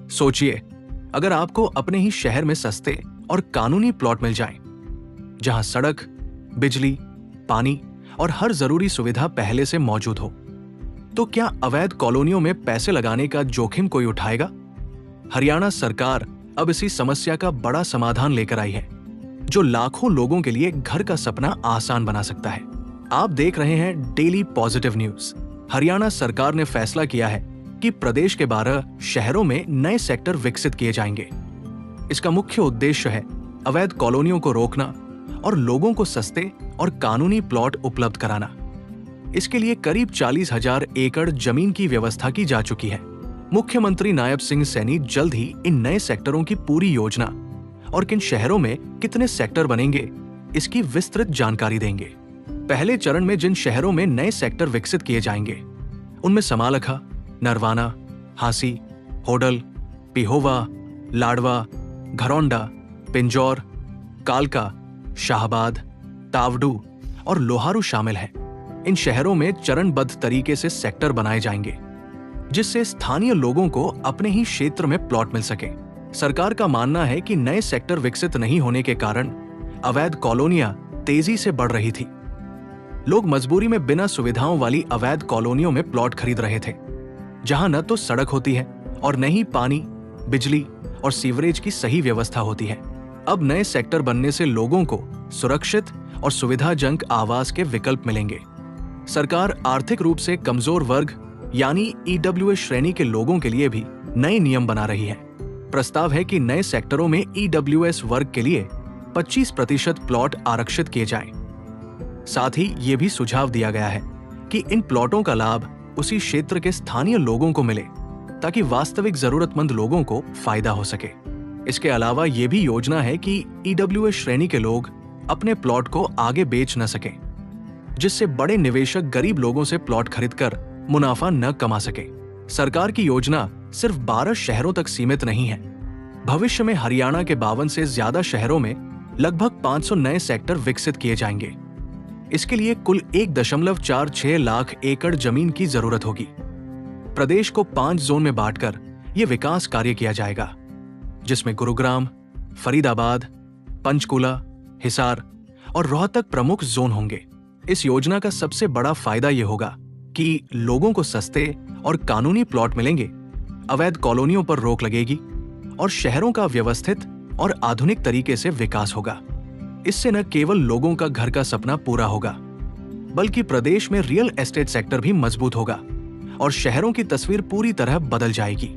सोचिए, अगर आपको अपने ही शहर में सस्ते और कानूनी प्लॉट मिल जाएं, जहां सड़क, बिजली, पानी और हर जरूरी सुविधा पहले से मौजूद हो, तो क्या अवैध कॉलोनियों में पैसे लगाने का जोखिम कोई उठाएगा? हरियाणा सरकार अब इसी समस्या का बड़ा समाधान लेकर आई है, जो लाखों लोगों के लिए घर का सपना आसान बना सकता है। आप देख रहे हैं डेली पॉजिटिव न्यूज। हरियाणा सरकार ने फैसला किया है कि प्रदेश के 12 शहरों में नए सेक्टर विकसित किए जाएंगे। इसका मुख्य उद्देश्य है अवैध कॉलोनियों को रोकना और लोगों को सस्ते और कानूनी प्लॉट उपलब्ध कराना। इसके लिए करीब 40,000 एकड़ जमीन की व्यवस्था की जा चुकी है। मुख्यमंत्री नायब सिंह सैनी जल्द ही इन नए सेक्टरों की पूरी योजना और किन शहरों में कितने सेक्टर बनेंगे, इसकी विस्तृत जानकारी देंगे। पहले चरण में जिन शहरों में नए सेक्टर विकसित किए जाएंगे, उनमें समालखा, नरवाना, हांसी, होडल, पिहोवा, लाडवा, घरौंडा, पिंजौर, कालका, शाहबाद, तावडू और लोहारू शामिल हैं। इन शहरों में चरणबद्ध तरीके से सेक्टर बनाए जाएंगे, जिससे स्थानीय लोगों को अपने ही क्षेत्र में प्लॉट मिल सके। सरकार का मानना है कि नए सेक्टर विकसित नहीं होने के कारण अवैध कॉलोनियां तेजी से बढ़ रही थी। लोग मजबूरी में बिना सुविधाओं वाली अवैध कॉलोनियों में प्लॉट खरीद रहे थे, जहां न तो सड़क होती है और न ही पानी, बिजली और सीवरेज की सही व्यवस्था होती है। अब नए सेक्टर बनने से लोगों को सुरक्षित और सुविधाजनक आवास के विकल्प मिलेंगे। सरकार आर्थिक रूप से कमजोर वर्ग यानी ईडब्ल्यूएस श्रेणी के लोगों के लिए भी नए नियम बना रही है। प्रस्ताव है कि नए सेक्टरों में ईडब्ल्यूएस वर्ग के लिए 25% प्लॉट आरक्षित किए जाएं। साथ ही ये भी सुझाव दिया गया है कि इन प्लॉटों का लाभ उसी क्षेत्र के स्थानीय लोगों को मिले, ताकि वास्तविक जरूरतमंद लोगों को फायदा हो सके। इसके अलावा ये भी योजना है कि ईडब्ल्यूएस श्रेणी के लोग अपने प्लॉट को आगे बेच न सकें, जिससे बड़े निवेशक गरीब लोगों से प्लॉट खरीदकर मुनाफा न कमा सके। सरकार की योजना सिर्फ 12 शहरों तक सीमित नहीं है। भविष्य में हरियाणा के 52 से ज्यादा शहरों में लगभग 500 नए सेक्टर विकसित किए जाएंगे। इसके लिए कुल 1.46 लाख एकड़ जमीन की जरूरत होगी। प्रदेश को 5 जोन में बांटकर यह विकास कार्य किया जाएगा, जिसमें गुरुग्राम, फरीदाबाद, पंचकुला, हिसार और रोहतक प्रमुख जोन होंगे। इस योजना का सबसे बड़ा फायदा यह होगा कि लोगों को सस्ते और कानूनी प्लॉट मिलेंगे, अवैध कॉलोनियों पर रोक लगेगी और शहरों का व्यवस्थित और आधुनिक तरीके से विकास होगा। इससे न केवल लोगों का घर का सपना पूरा होगा, बल्कि प्रदेश में रियल एस्टेट सेक्टर भी मजबूत होगा और शहरों की तस्वीर पूरी तरह बदल जाएगी।